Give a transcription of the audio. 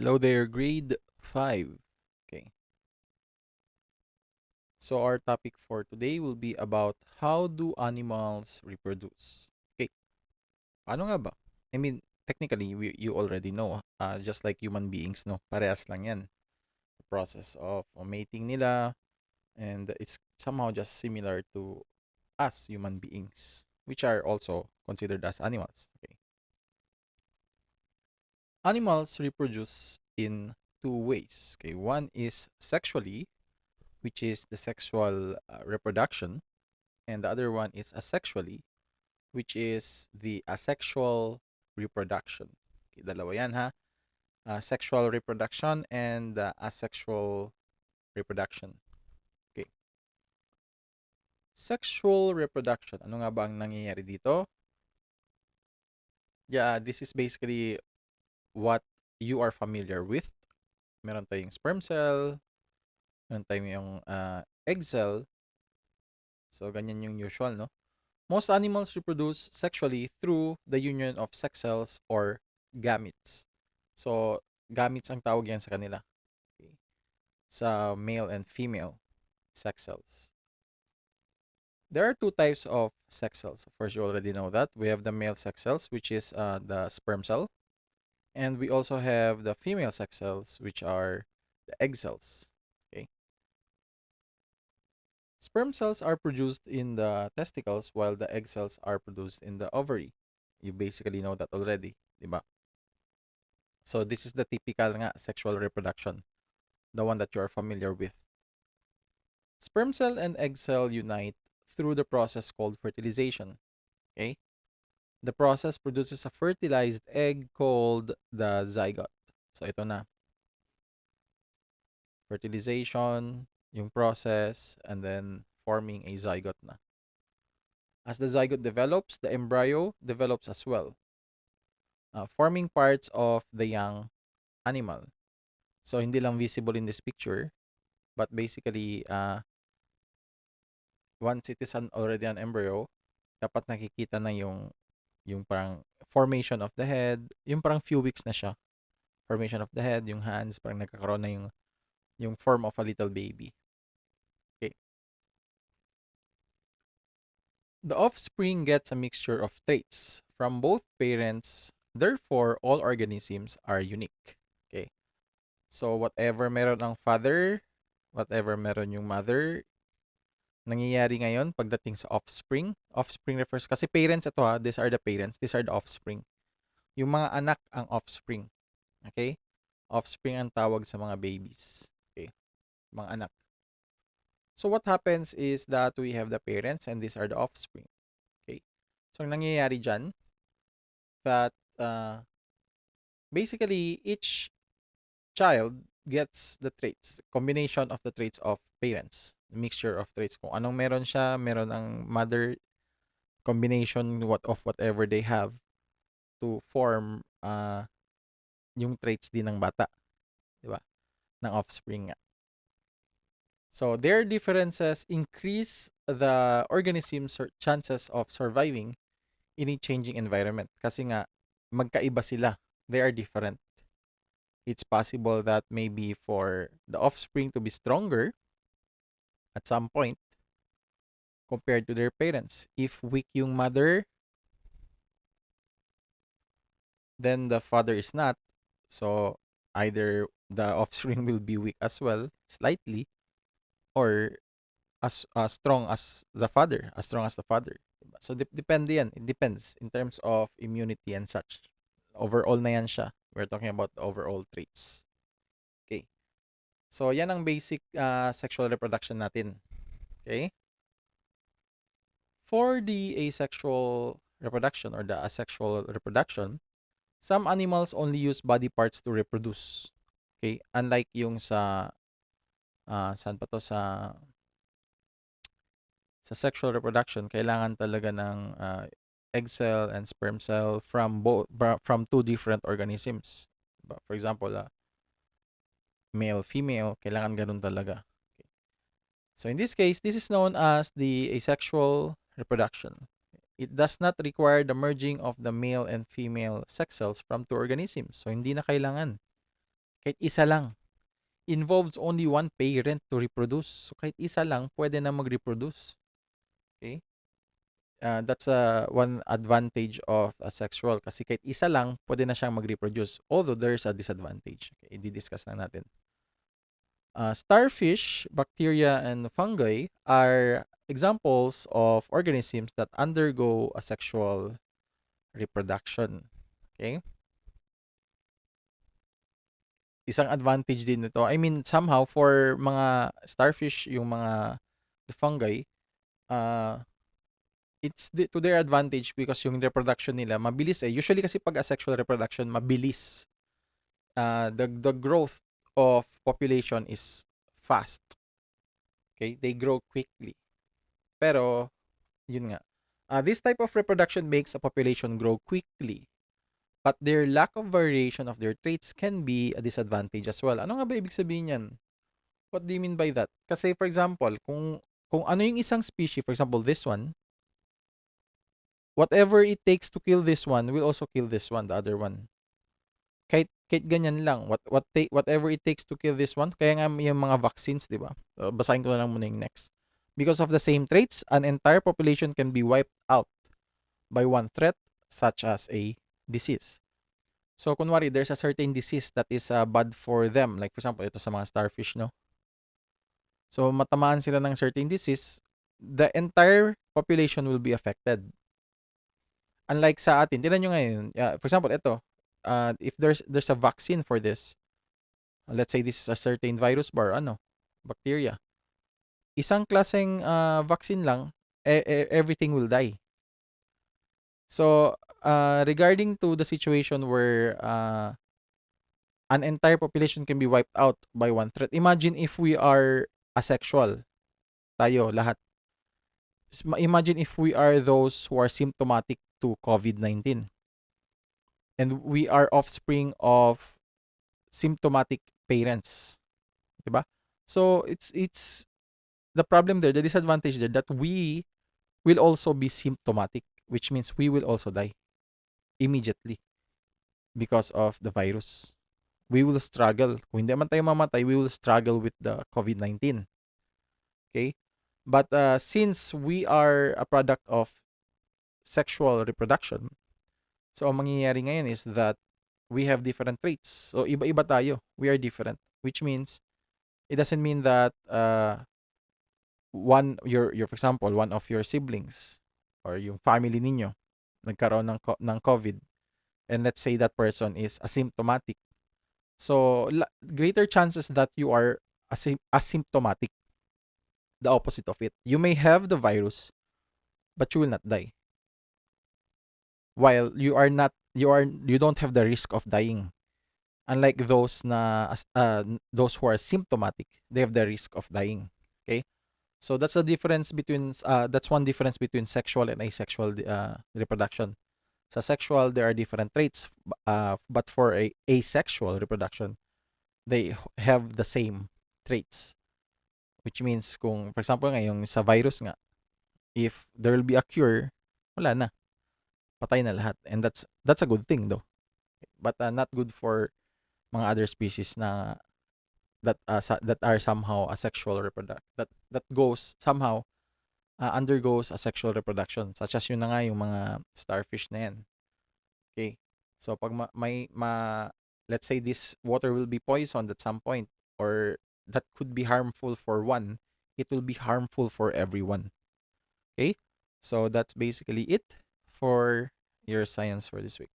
Hello there, grade 5. Okay. So our topic for today will be about how do animals reproduce. Okay. Paano nga ba? I mean, technically, you already know. Just like human beings, no? Parehas lang yan. The process of mating nila, and it's somehow just similar to us human beings, which are also considered as animals. Okay. Animals reproduce in two ways. Okay. One is sexually, which is the sexual reproduction, and the other one is asexually, which is the asexual reproduction. Okay, dalawa yan ha. Sexual reproduction and asexual reproduction. Okay. Sexual reproduction. Ano nga ba ang nangyayari dito? Yeah, this is basically what you are familiar with. Meron tayong sperm cell, meron tayong egg cell. So, ganyan yung usual, no? Most animals reproduce sexually through the union of sex cells or gametes. So, gametes ang tawag yan sa kanila. Okay. Sa male and female sex cells. There are two types of sex cells. Of course, you already know that. We have the male sex cells, which is the sperm cell. And we also have the female sex cells, which are the egg cells. Okay. Sperm cells are produced in the testicles while the egg cells are produced in the ovary. You basically know that already, di ba? So this is the typical nga sexual reproduction, the one that you are familiar with. Sperm cell and egg cell unite through the process called fertilization. Okay? The process produces a fertilized egg called the zygote. So ito na. Fertilization, yung process, and then forming a zygote na. As the zygote develops, the embryo develops as well, forming parts of the young animal. So hindi lang visible in this picture, but basically once it is already an embryo, dapat nakikita na yung parang formation of the head, yung parang few weeks na siya. Formation of the head, yung hands, parang nagkakaroon na yung form of a little baby. Okay. The offspring gets a mixture of traits from both parents, therefore all organisms are unique. Okay. So whatever meron ang father, whatever meron yung mother, nangyayari ngayon pagdating sa offspring. Offspring refers, kasi parents ito ha, these are the parents, these are the offspring. Yung mga anak ang offspring. Okay? Offspring ang tawag sa mga babies. Okay? Mga anak. So what happens is that we have the parents and these are the offspring. Okay? So ang nangyayari dyan, that basically each child gets the traits, combination of the traits of parents, mixture of traits. Kung anong meron siya, meron ang mother, combination of whatever they have to form yung traits din ng bata, di ba? Ng offspring nga. So their differences increase the organism's chances of surviving in a changing environment. Kasi nga, magkaiba sila. They are different. It's possible that maybe for the offspring to be stronger at some point compared to their parents. If weak yung mother, then the father is not. So either the offspring will be weak as well, slightly, or as strong as the father, as strong as the father. Diba? So depende yan. It depends in terms of immunity and such. Overall na yan siya. We're talking about the overall traits. Okay. So yan ang basic sexual reproduction natin. Okay? For the asexual reproduction or the asexual reproduction, some animals only use body parts to reproduce. Okay? Unlike yung saan pa to, sa sexual reproduction, kailangan talaga ng egg cell and sperm cell from two different organisms. For example, male, female, kailangan ganun talaga. Okay. So in this case, this is known as the asexual reproduction. It does not require the merging of the male and female sex cells from two organisms. So hindi na kailangan. Kahit isa lang. Involves only one parent to reproduce. So kahit isa lang, pwede na mag-reproduce. Okay? That's one advantage of asexual kasi kahit isa lang, pwede na siyang mag-reproduce. Although there's a disadvantage. Okay, i-discuss na natin. Starfish, bacteria, and fungi are examples of organisms that undergo asexual reproduction. Okay? Isang advantage din nito. I mean, somehow, for mga starfish, yung mga the fungi, uh, to their advantage because yung reproduction nila mabilis eh. Usually kasi pag asexual reproduction, mabilis. The growth of population is fast. Okay? They grow quickly. Pero, yun nga. This type of reproduction makes a population grow quickly. But their lack of variation of their traits can be a disadvantage as well. Ano nga ba ibig sabihin yan? What do you mean by that? Kasi for example, kung ano yung isang species, for example, this one, whatever it takes to kill this one will also kill this one, the other one. Kahit ganyan lang, whatever it takes to kill this one, kaya nga yung mga vaccines, di ba? Basahin ko na lang muna yung next. Because of the same traits, an entire population can be wiped out by one threat, such as a disease. So, kunwari, there's a certain disease that is bad for them. Like, for example, ito sa mga starfish, no? So, matamaan sila ng certain disease, the entire population will be affected. Unlike sa atin, tignan nyo ngayon, for example, ito, if there's a vaccine for this, let's say this is a certain virus or bacteria. Isang klaseng vaccine lang, everything will die. So, regarding to the situation where an entire population can be wiped out by one threat, imagine if we are asexual, tayo lahat. Imagine if we are those who are symptomatic to COVID-19 and we are offspring of symptomatic parents, diba? So it's the problem there, the disadvantage there, that we will also be symptomatic, which means we will also die immediately because of the virus. We will struggle. Kung hindi man tayo mamatay, we will struggle with the COVID-19. Okay? But since we are a product of sexual reproduction, so ang mangyayari ngayon is that we have different traits. So iba-iba tayo. We are different, which means it doesn't mean that your for example, one of your siblings or yung family ninyo nagkaroon ng COVID, and let's say that person is asymptomatic. So greater chances that you are asymptomatic. The opposite of it. You may have the virus, but you will not die. While you don't have the risk of dying. Unlike those who are symptomatic, they have the risk of dying. Okay? So that's the difference between that's one difference between sexual and asexual reproduction. Sa sexual, there are different traits, but for a asexual reproduction, they have the same traits. Which means kung for example yung sa virus nga, if there will be a cure, wala na. Patay na lahat. And that's a good thing though. But not good for mga other species na that are somehow asexual reproduct that goes somehow undergoes asexual reproduction, such as yun na nga yung mga starfish na yan. Okay, so pag let's say this water will be poisoned at some point, or that could be harmful for one, it will be harmful for everyone. Okay, so that's basically it for your science for this week.